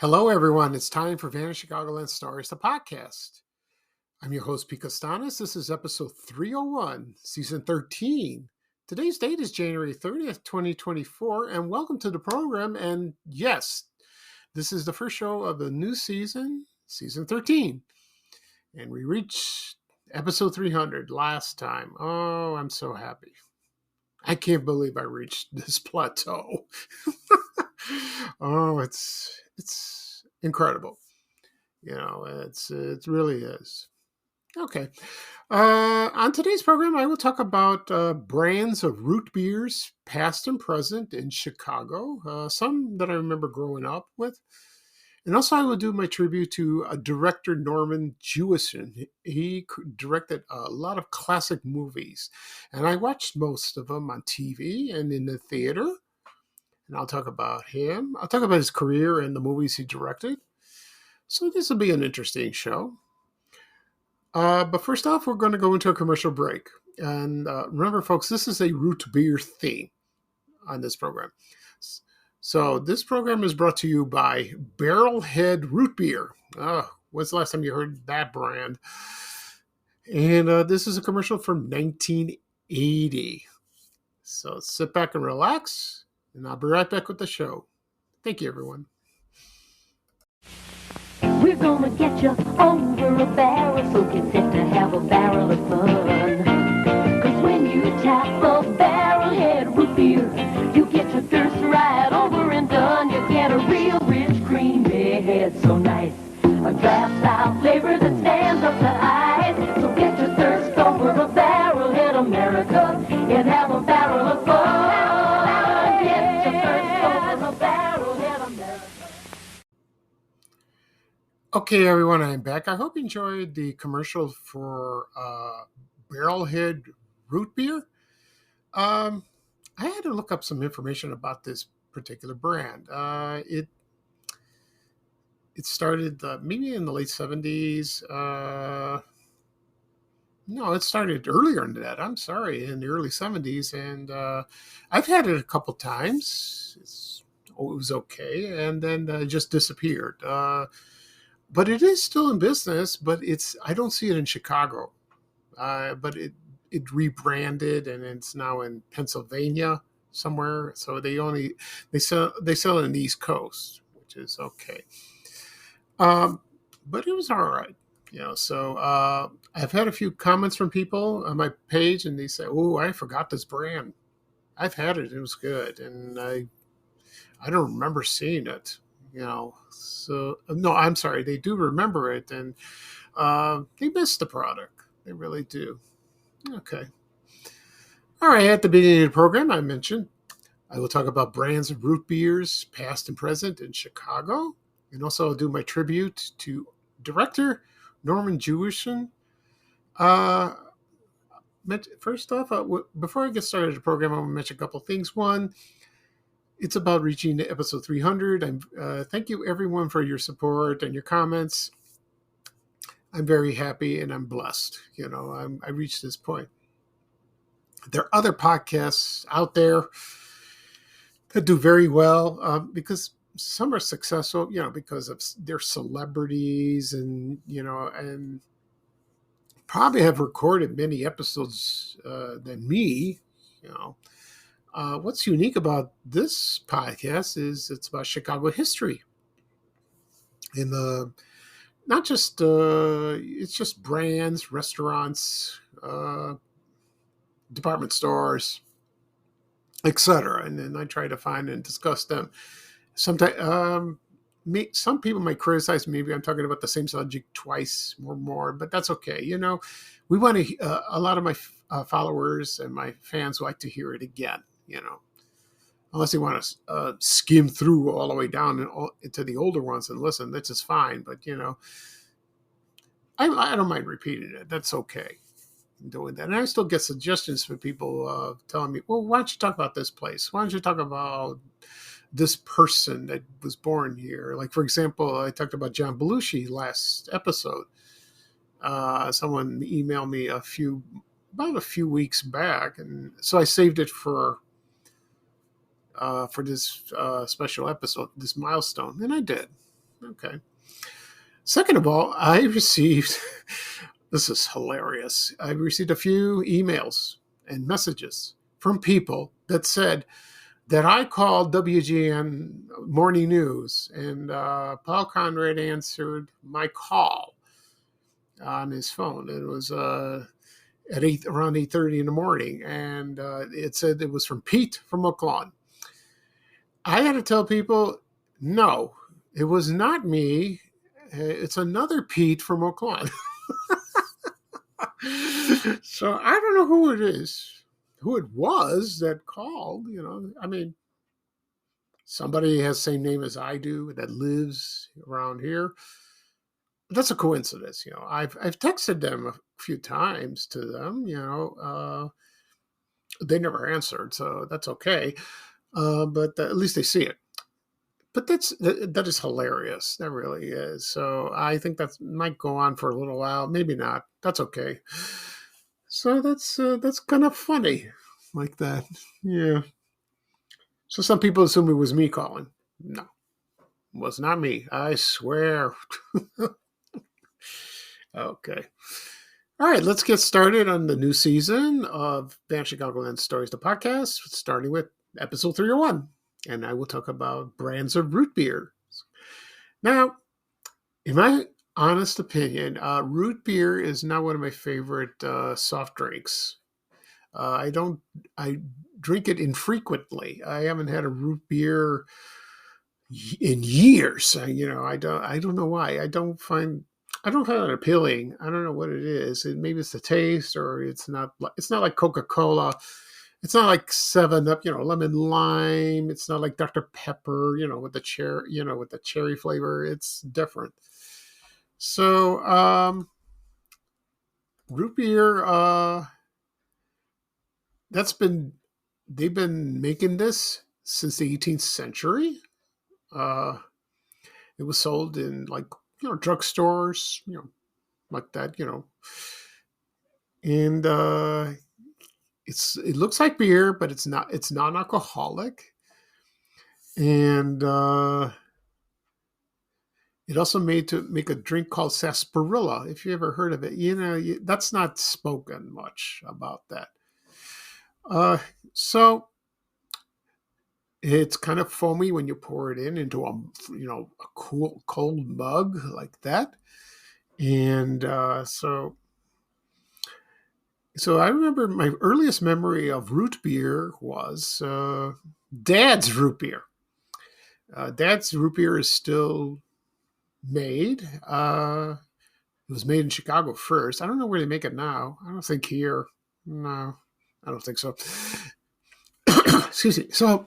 Hello, everyone. It's time for Vanished Chicagoland Stories, the podcast. I'm your host, Pete Costanis. This is episode 301, season 13. Today's date is January 30th, 2024, and welcome to the program. And yes, this is the first show of the new season, season 13. And we reached episode 300 last time. Oh, I'm so happy. I can't believe I reached this plateau. Oh, it's incredible. You know, it really is. Okay. On today's program, I will talk about brands of root beers, past and present in Chicago. Some that I remember growing up with. And also, I will do my tribute to director Norman Jewison. He directed a lot of classic movies, and I watched most of them on TV and in the theater. And I'll talk about him. I'll talk about his career and the movies he directed. So this will be an interesting show. But first off, we're going to go into a commercial break. And remember, folks, this is a root beer theme on this program. So this program is brought to you by Barrelhead Root Beer. Oh, when's the last time you heard that brand? And this is a commercial from 1980. So sit back and relax, and I'll be right back with the show. Thank you, everyone. We're gonna get you over a barrel, so get set to have a barrel of fun. Cause when you tap a Barrelhead root beer, you get your thirst right over and done. You get a real rich, creamy head, so nice. A draft-style flavor that stands up to eyes. So get your thirst over a Barrelhead, America, and have a barrel of fun. Get your thirst over a Barrelhead, America. Okay, everyone, I'm back. I hope you enjoyed the commercial for Barrelhead Root Beer. I had to look up some information about this particular brand. It started maybe in the late 70s. No, it started earlier than that. I'm sorry, in the early 70s. And I've had it a couple times. It was okay. And then it just disappeared. But it is still in business, but I don't see it in Chicago. But it rebranded, and it's now in Pennsylvania somewhere. So they sell it on the East Coast, which is okay. But it was all right, you know. So I've had a few comments from people on my page, and they say, "Oh, I forgot this brand. I've had it; it was good," and I don't remember seeing it. You know, so no, I'm sorry. They do remember it, and they miss the product. They really do. Okay. All right. At the beginning of the program, I mentioned I will talk about brands of root beers, past and present in Chicago, and also I'll do my tribute to director Norman Jewison. First off, before I get started with the program, I want to mention a couple things. One, it's about reaching episode 300. Thank you, everyone, for your support and your comments. I'm very happy and I'm blessed. You know, I reached this point. There are other podcasts out there that do very well because some are successful, you know, because of their celebrities and, you know, and probably have recorded many episodes than me, you know. What's unique about this podcast is it's about Chicago history. And not just, it's just brands, restaurants, department stores, etc. And then I try to find and discuss them. Sometimes, some people might criticize me. Maybe I'm talking about the same subject twice or more, but that's okay. You know, we want to, a lot of my followers and my fans like to hear it again, you know. unless you want to skim through all the way down and into the older ones and listen. That's just fine. But I don't mind repeating it. That's okay. Doing that, and I still get suggestions from people telling me, "Well, why don't you talk about this place? Why don't you talk about this person that was born here?" Like, for example, I talked about John Belushi last episode. Someone emailed me about a few weeks back, and so I saved it for this special episode, this milestone, and I did. Okay. Second of all, I received this is hilarious. I received a few emails and messages from people that said that I called WGN Morning News and Paul Conrad answered my call on his phone. It was at around 8:30 in the morning, and it said it was from Pete from Oak Lawn. I had to tell people, no, it was not me. It's another Pete from Oak Lawn. So I don't know who it is, who it was that called. I mean, somebody has the same name as I do that lives around here. That's a coincidence. I've texted them a few times to them. They never answered, so that's okay. But at least they see it. But that is hilarious. That really is. So I think that might go on for a little while. Maybe not. That's okay. So that's kind of funny, like that. Yeah. So some people assume it was me calling. No, it was not me. I swear. Okay. All right, let's get started on the new season of Band Chicagoland Stories, the podcast, starting with episode 301. And I will talk about brands of root beer. Now, in my honest opinion, root beer is not one of my favorite soft drinks. I drink it infrequently. I haven't had a root beer in years. I don't know why. I don't find it appealing. I don't know what it is. Maybe it's the taste, or it's not. It's not like Coca-Cola. It's not like 7-Up, lemon lime. It's not like Dr. Pepper, with the cherry flavor. It's different. So, root beer, they've been making this since the 18th century. Uh, it was sold in drugstores, like that, and it looks like beer, but it's not. It's non-alcoholic, and it also made to make a drink called sarsaparilla. If you ever heard of it, that's not spoken much about that. Uh, so it's kind of foamy when you pour it into a cool cold mug like that, and so I remember my earliest memory of root beer was Dad's root beer. Dad's root beer is still made. It was made in Chicago first. I don't know where they make it now. I don't think here. No, I don't think so. Excuse me. So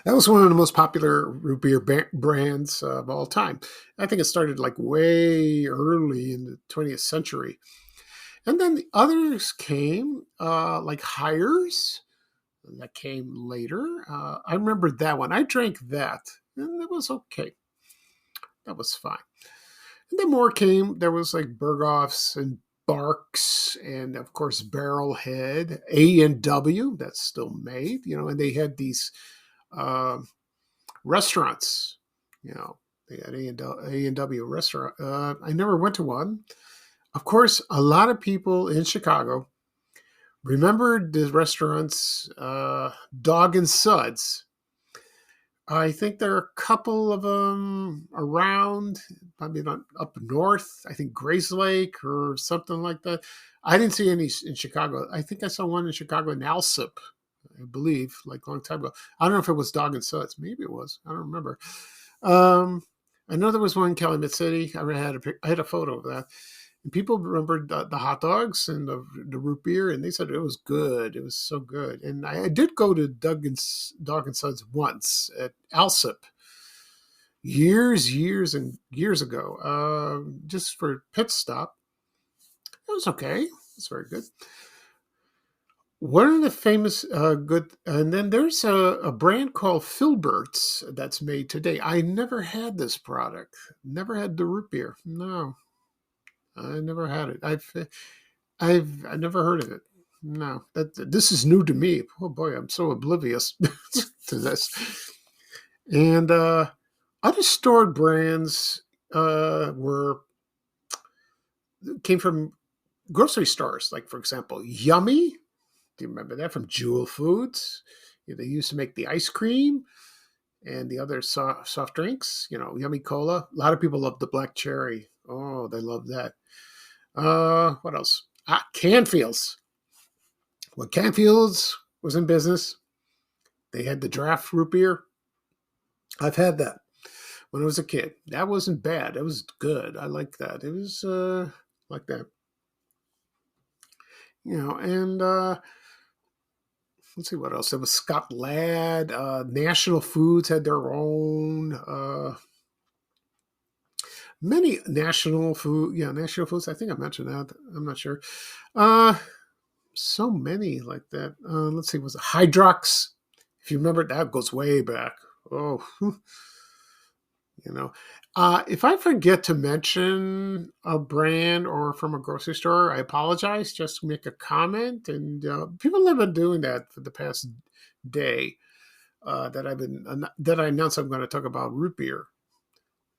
that was one of the most popular root beer brands of all time. I think it started like way early in the 20th century. And then the others came, like Hires, that came later. I remember that one. I drank that, and it was okay. That was fine. And then more came. There was like Berghoff's and Barks, and of course Barrelhead, A&W, that's still made, and they had these restaurants, they had A&W restaurant. I never went to one. Of course, a lot of people in Chicago remembered the restaurants Dog and Suds. I think there are a couple of them around, probably not up north. I think Grayslake or something like that. I didn't see any in Chicago. I think I saw one in Chicago in Alsip, I believe, like a long time ago. I don't know if it was Dog and Suds. Maybe it was. I don't remember. I know there was one in Calumet City. I had a photo of that. And people remembered the hot dogs and the root beer, and they said it was good. It was so good. And I did go to Dog and Sons once at Alsip years and years ago, just for pit stop. It was okay. It's very good. One of the famous good, and then there's a brand called Filberts that's made today. I never had this product. Never had the root beer. No, I never had it. I never heard of it. No, that this is new to me. Oh boy, I'm so oblivious to this. And other stored brands were came from grocery stores, like for example, Yummy. Do you remember that from Jewel Foods? They used to make the ice cream and the other soft drinks. Yummy Cola. A lot of people love the black cherry. Oh, they love that. What else? Canfields. When Canfields was in business, they had the draft root beer. I've had that when I was a kid. That wasn't bad. It was good. I liked that. It was like that. And let's see what else. There was Scott Ladd. National Foods had their own. Many national foods. I think I mentioned that. I'm not sure. Uh, so many like that. Let's see. Was it Hydrox? If you remember, that goes way back. Oh, you know. If I forget to mention a brand or from a grocery store, I apologize. Just make a comment, and people have been doing that for the past day. That I announced I'm going to talk about root beer,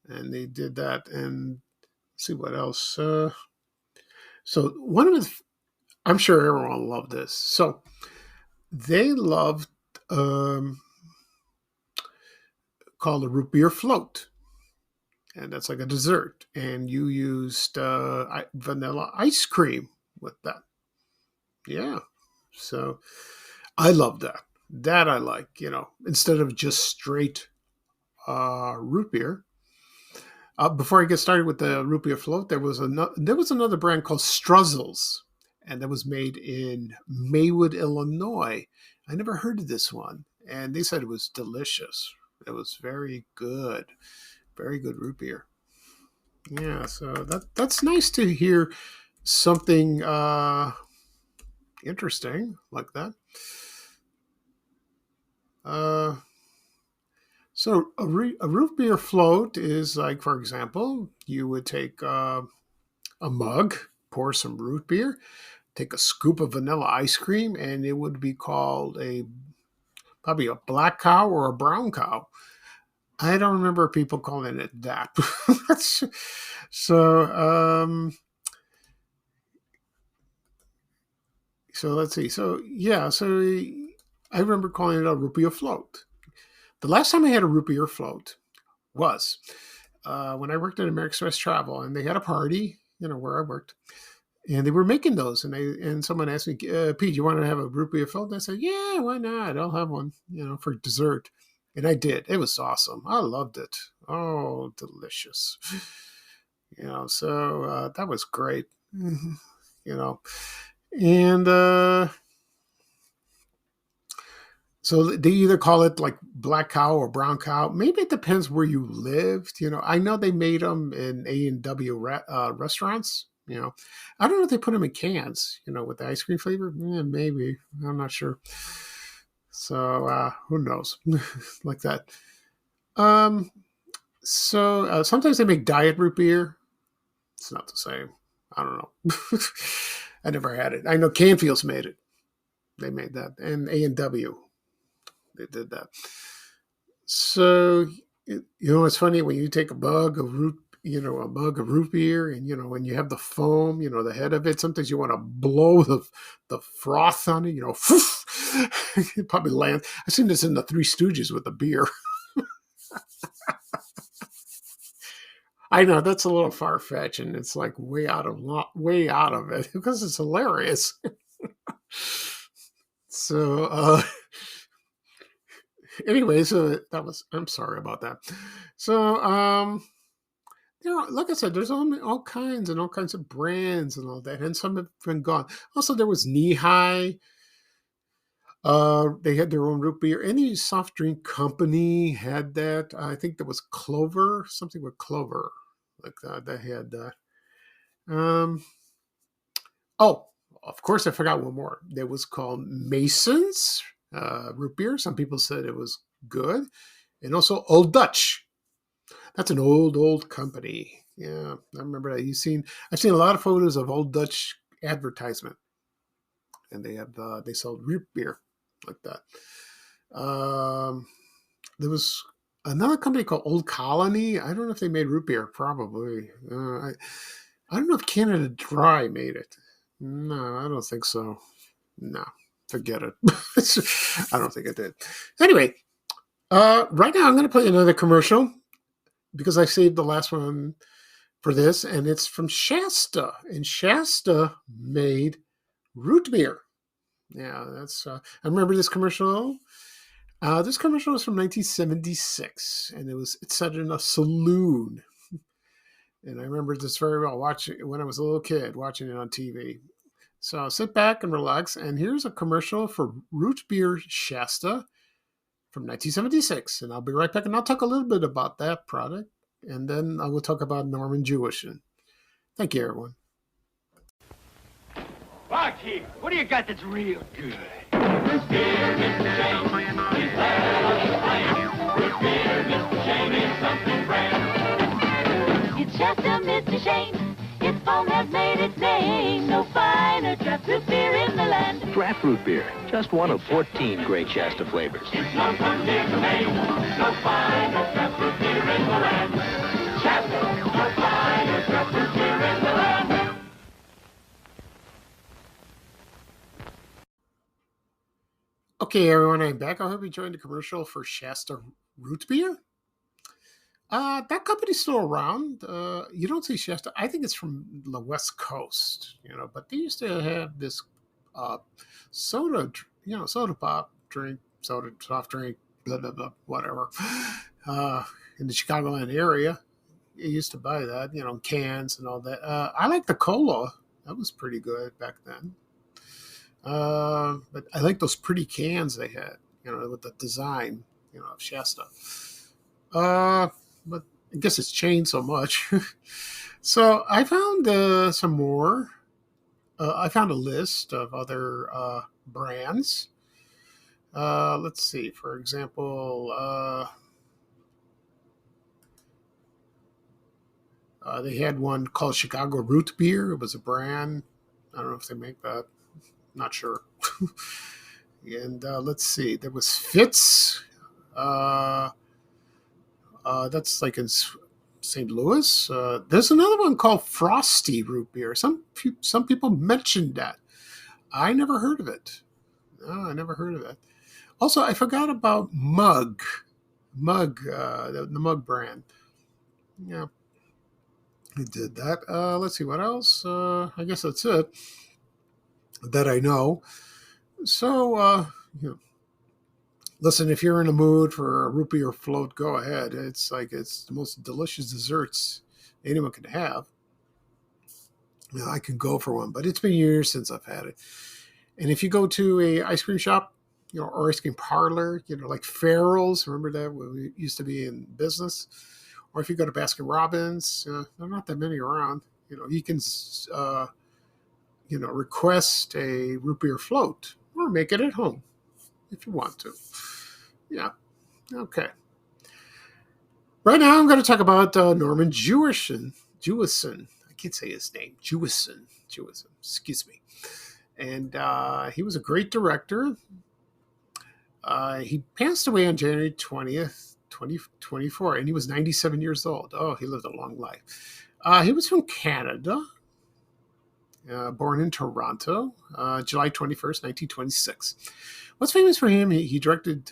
and they did that. And let's see what else. So one of the, I'm sure everyone loved this. So they loved called a root beer float, and that's like a dessert. And you used vanilla ice cream with that. Yeah, so I love that. That I like. Instead of just straight root beer. Before I get started with the root beer float, there was another brand called Struzzles, and that was made in Maywood, Illinois. I never heard of this one, and they said it was delicious. It was very good root beer. Yeah, so that's nice to hear something interesting like that. Uh, so a root beer float is like, for example, you would take a mug, pour some root beer, take a scoop of vanilla ice cream, and it would be called probably a black cow or a brown cow. I don't remember people calling it that. so, so let's see. So yeah, so I remember calling it a root beer float. The last time I had a root beer float was when I worked at American Express Travel, and they had a party, where I worked, and they were making those, and someone asked me, Pete, you want to have a root beer float? And I said, yeah, why not? I'll have one, for dessert. And I did. It was awesome. I loved it. Oh, delicious. So that was great. you know, and so they either call it like black cow or brown cow. Maybe it depends where you lived. I know they made them in A&W restaurants. I don't know if they put them in cans. With the ice cream flavor. Yeah, maybe. I'm not sure. So who knows? Like that. Um. So sometimes they make diet root beer. It's not the same. I don't know. I never had it. I know Canfields made it. They made that, and A&W. They did that. So it's funny when you take a mug of root beer, and when you have the foam, the head of it. Sometimes you want to blow the froth on it. It probably land. I've seen this in the Three Stooges with the beer. I know that's a little far fetched, and it's like way out of it because it's hilarious. So anyway, so that was. I'm sorry about that. So like I said, there's all kinds and all kinds of brands and all that, and some have been gone. Also, there was Knee High. They had their own root beer. Any soft drink company had that. I think there was Clover, something with Clover, like that. They had that. Um, oh, of course, I forgot one more. It was called Mason's root beer. Some people said it was good, and also Old Dutch. That's an old company. Yeah, I remember that. I've seen a lot of photos of Old Dutch advertisement, and they sold root beer like that. Um, there was another company called Old Colony. I don't know if they made root beer. Probably. I don't know if Canada Dry made it. No, I don't think so. No, forget it. I don't think it did. Anyway, right now I'm going to play another commercial because I saved the last one for this, and it's from Shasta. And Shasta made root beer. Yeah, that's. I remember this commercial. This commercial was from 1976, and it's set in a saloon. And I remember this very well watching it when I was a little kid, watching it on TV. So sit back and relax. And here's a commercial for Root Beer Shasta from 1976. And I'll be right back, and I'll talk a little bit about that product, and then I will talk about Norman Jewison. Thank you, everyone. Barkeep, what do you got that's real good? Root beer, Mr. Shane. He's had on his flame. Root beer, Mr. Shane is something brand. It's Shasta, Mr. Shane. Its foam has made its name. No finer draft root beer in the land. Draft root beer, just one of 14 great Shasta flavors. It's no from near to Maine. No finer draft root beer in the land. Shasta, no finer draft root beer in the land. Okay, everyone, I'm back. I hope you enjoyed the commercial for Shasta Root Beer. That company's still around. You don't see Shasta. I think it's from the West Coast, but they used to have this soda, soda pop drink, soda soft drink, blah, blah, blah, whatever, in the Chicagoland area. You used to buy that, cans and all that. I like the cola. That was pretty good back then. But I like those pretty cans they had, with the design, of Shasta. But I guess it's changed so much. So I found some more. I found a list of other brands. Let's see. For example, they had one called Chicago Root Beer. It was a brand. I don't know if they make that. Not sure. And let's see. There was Fitz. That's like in St. Louis. There's another one called Frosty Root Beer. Some people mentioned that. I never heard of it. No, I never heard of it. Also, I forgot about Mug. The Mug brand. Yeah, I did that. Let's see what else. I guess that's it that I know. So, listen, if you're in a mood for a root beer float, go ahead. It's the most delicious desserts anyone can have. I can go for one, but it's been years since I've had it. And if you go to a ice cream shop, or ice cream parlor, like Farrell's, remember that when we used to be in business? Or if you go to Baskin Robbins, there are not that many around. You can request a root beer float or make it at home if you want to. Yeah. Okay. Right now, I'm going to talk about Norman Jewison. I can't say his name. Jewison. Excuse me. And he was a great director. He passed away on January 20th, 2024, and he was 97 years old. Oh, he lived a long life. He was from Canada. Born in Toronto, July 21st, 1926. What's famous for him, he directed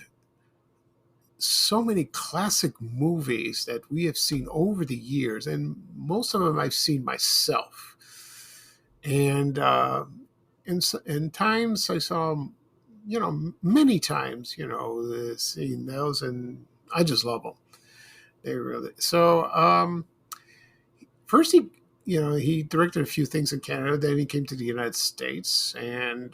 so many classic movies that we have seen over the years, and most of them I've seen myself. And in times I saw, many times, seeing those, and I just love them. They really so. first he directed a few things in Canada. Then he came to the United States, and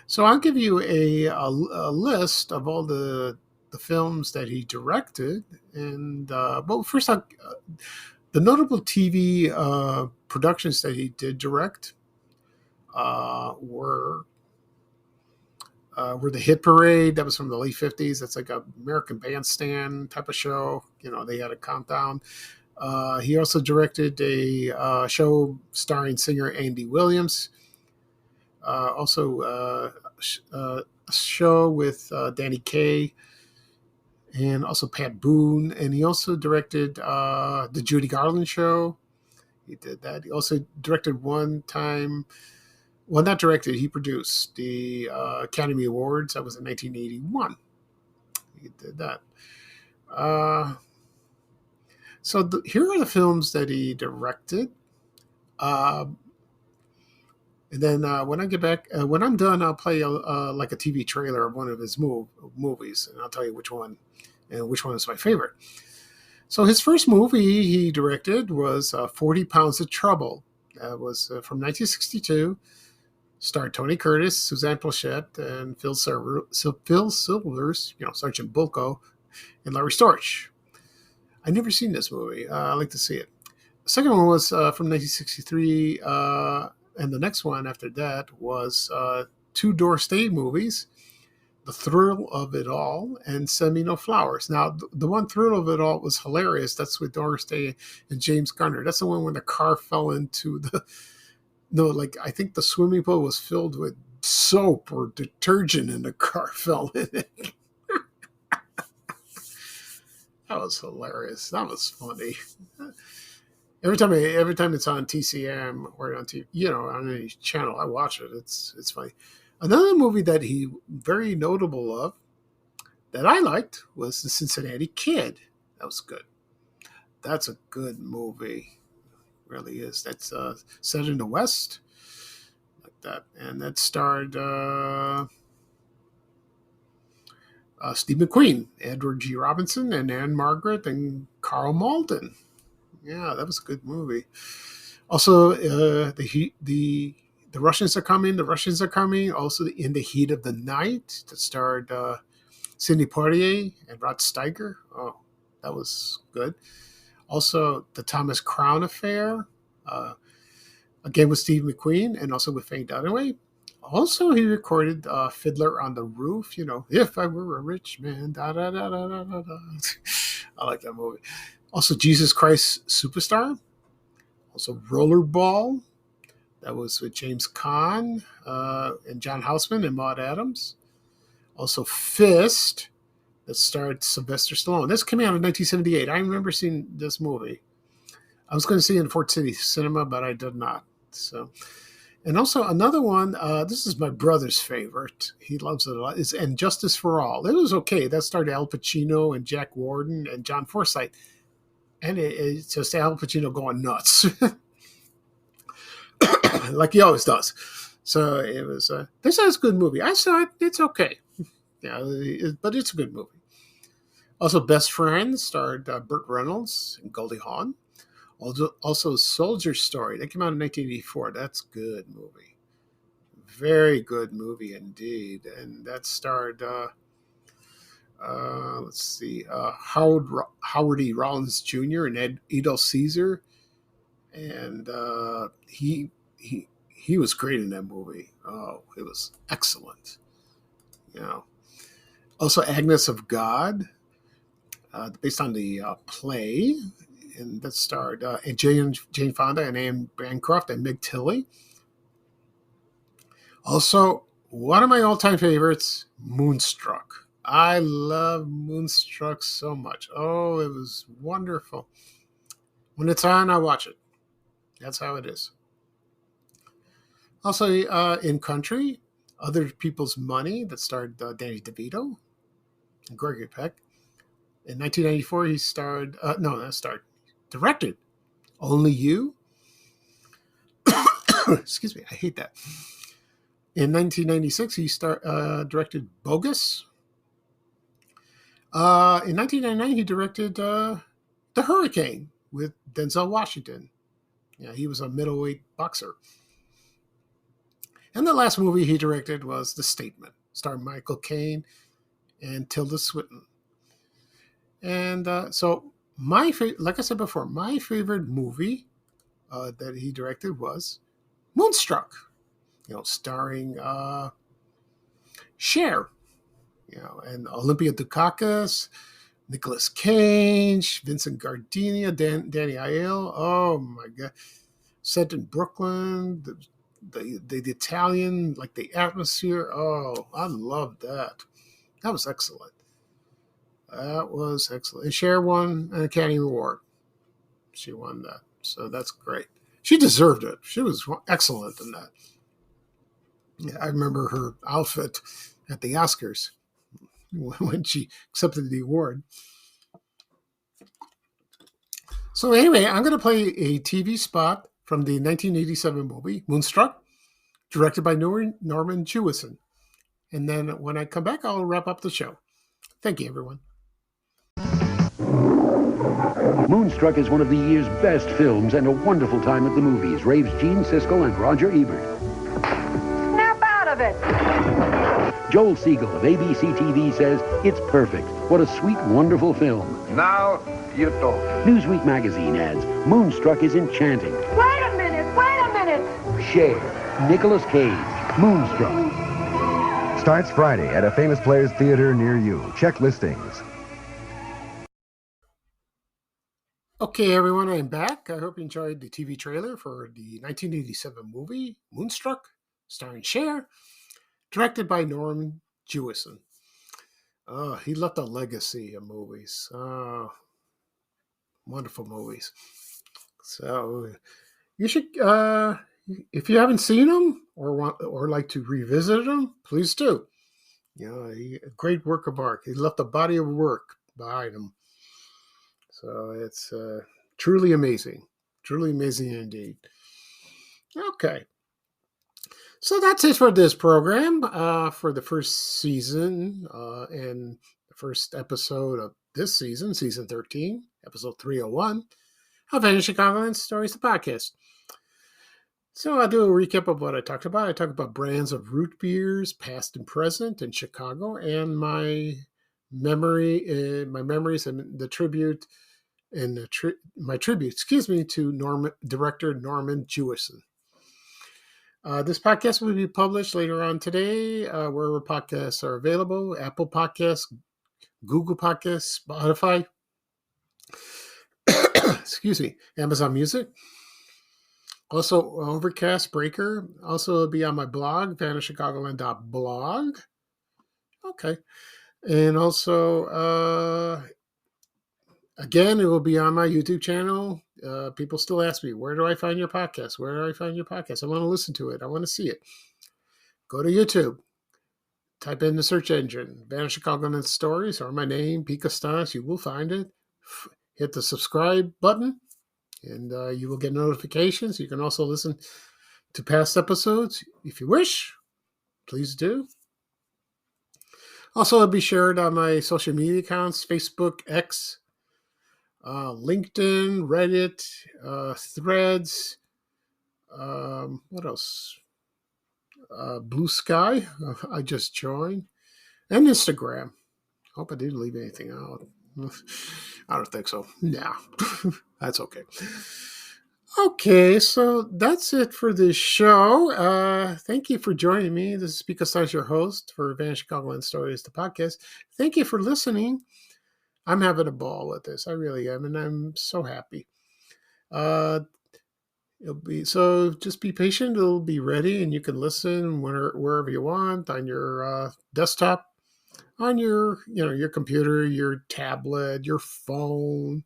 so I'll give you a list of all the films that he directed. And well, first, the notable TV productions that he did direct were the Hit Parade. That was from the late 50s. That's like a American Bandstand type of show. They had a countdown. He also directed a show starring singer Andy Williams. Also, a show with Danny Kaye and also Pat Boone. And he also directed the Judy Garland show. He did that. He also directed one time. Well, not directed. He produced the Academy Awards. That was in 1981. He did that. So here are the films that he directed. And then when I get back, when I'm done, I'll play like a TV trailer of one of his movies, and I'll tell you which one and which one is my favorite. So his first movie he directed was 40 Pounds of Trouble. That was from 1962. Starred Tony Curtis, Suzanne Plachette, and Phil Silvers, Sergeant Bulko, and Larry Storch. I've never seen this movie. I'd like to see it. The second one was from 1963. And the next one after that was two Doris Day movies, The Thrill of It All and Send Me No Flowers. Now, the one Thrill of It All was hilarious. That's with Doris Day and James Garner. That's the one when the car fell into the... No, like I think the swimming pool was filled with soap or detergent and the car fell in it. That was hilarious. That was funny. Every time it's on TCM or on on any channel, I watch it. It's funny. Another movie that he very notable of that I liked was The Cincinnati Kid. That was good. That's a good movie. It really is. That's set in the West, like that, and that starred Steve McQueen, Edward G. Robinson, and Anne Margaret, and Carl Malden. Yeah, that was a good movie. Also, the Russians are coming. The Russians are coming. Also, In the Heat of the Night, that starred Sidney Poitier and Rod Steiger. Oh, that was good. Also, The Thomas Crown Affair, again with Steve McQueen and also with Faye Dunaway. Also, he recorded Fiddler on the Roof. If I were a rich man. Da da da da da da. I like that movie. Also, Jesus Christ Superstar. Also, Rollerball. That was with James Caan and John Houseman and Maude Adams. Also, Fist. That starred Sylvester Stallone. This came out in 1978. I remember seeing this movie. I was going to see it in Fort City Cinema, but I did not. So, and also another one. This is my brother's favorite. He loves it a lot. Is And Justice for All. It was okay. That starred Al Pacino and Jack Warden and John Forsythe. And it's just Al Pacino going nuts, like he always does. So it was. This is a good movie. I saw it. It's okay. Yeah, but it's a good movie. Also, Best Friends starred Burt Reynolds and Goldie Hawn. Also, Soldier Story. That came out in 1984. That's a good movie. Very good movie indeed. And that starred, let's see, Howard E. Rollins Jr. and Edo Caesar. And he was great in that movie. Oh, it was excellent. Also, Agnes of God, based on the play, and that starred Jane Fonda and Anne Bancroft and Meg Tilly. Also, one of my all-time favorites, Moonstruck. I love Moonstruck so much. Oh, it was wonderful. When it's on, I watch it. That's how it is. Also, in country, Other People's Money, that starred Danny DeVito and Gregory Peck. In 1994, he directed Only You. Excuse me, I hate that. In 1996, he directed Bogus. In 1999, he directed The Hurricane. with Denzel Washington. Yeah, he was a middleweight boxer. And the last movie he directed was The Statement, starring Michael Caine and Tilda Swinton. And so like I said before, my favorite movie that he directed was Moonstruck. Starring Cher, and Olympia Dukakis, Nicolas Cage, Vincent Gardenia, Danny Aiello. Oh my God! Set in Brooklyn, the Italian, like the atmosphere. Oh, I loved that. That was excellent. That was excellent. And Cher won an Academy Award. She won that, so that's great. She deserved it. She was excellent in that. Yeah, I remember her outfit at the Oscars when she accepted the award. So anyway, I'm going to play a TV spot from the 1987 movie Moonstruck, directed by Norman Jewison. And then when I come back, I'll wrap up the show. Thank you, everyone. Moonstruck is one of the year's best films and a wonderful time at the movies, raves Gene Siskel and Roger Ebert. Snap out of it! Joel Siegel of ABC TV says, it's perfect. What a sweet, wonderful film. Now you talk. Newsweek magazine adds, Moonstruck is enchanting. Wait a minute! Cher, Nicolas Cage, Moonstruck. Starts Friday at a Famous Players theater near you. Check listings. Okay, everyone, I'm back. I hope you enjoyed the TV trailer for the 1987 movie Moonstruck, starring Cher, directed by Norman Jewison. He left a legacy of movies. Wonderful movies. So you should, if you haven't seen them or like to revisit them, please do. A great work of art. He left a body of work behind him. So it's truly amazing indeed. Okay. So that's it for this program, for the first season and the first episode of this season, season 13, episode 301 of Vanishing Chicagoland Stories, the podcast. So I'll do a recap of what I talked about. I talked about brands of root beers, past and present in Chicago, and my memories and the tribute my tribute, to director Norman Jewison. This podcast will be published later on today, wherever podcasts are available: Apple Podcasts, Google Podcasts, Spotify, Amazon Music. Also, Overcast, Breaker. Also, it'll be on my blog, vanishchicagoland.blog. Okay. And also, again, it will be on my YouTube channel. People still ask me, where do I find your podcast? Where do I find your podcast? I want to listen to it. I want to see it. Go to YouTube. Type in the search engine, Vanish Chicagoland Stories, or my name, Pete Costanis. You will find it. Hit the subscribe button, and you will get notifications. You can also listen to past episodes if you wish. Please do. Also, it'll be shared on my social media accounts: Facebook, X, LinkedIn, Reddit, Threads. What else? Blue Sky. I just joined, and Instagram. Hope I didn't leave anything out. I don't think so. Nah, that's okay. Okay, so that's it for this show. Thank you for joining me. This is Pete Costanis, your host for Vanish Chicagoland Stories, the podcast. Thank you for listening. I'm having a ball with this. I really am, and I'm so happy. Just be patient. It'll be ready, and you can listen wherever you want, on your desktop, on your computer, your tablet, your phone.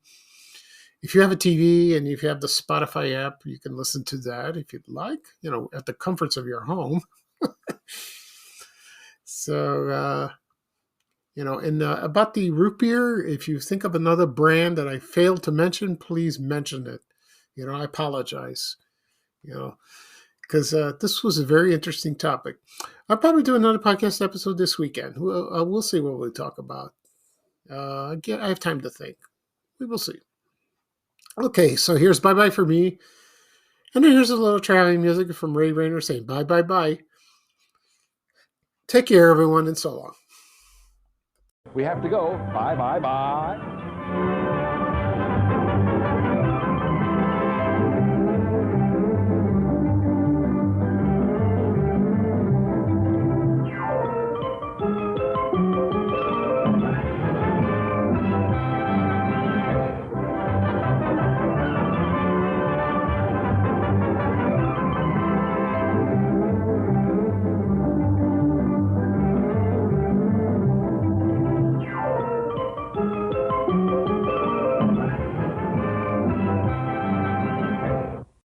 If you have a TV and if you have the Spotify app, you can listen to that if you'd like, at the comforts of your home. So, and about the root beer, if you think of another brand that I failed to mention, please mention it. I apologize, because this was a very interesting topic. I'll probably do another podcast episode this weekend. We'll see what we talk about. I have time to think. We will see. Okay, so here's Bye Bye for me. And then here's a little traveling music from Ray Rayner saying bye, bye, bye. Take care, everyone, and so long. We have to go. Bye, bye, bye.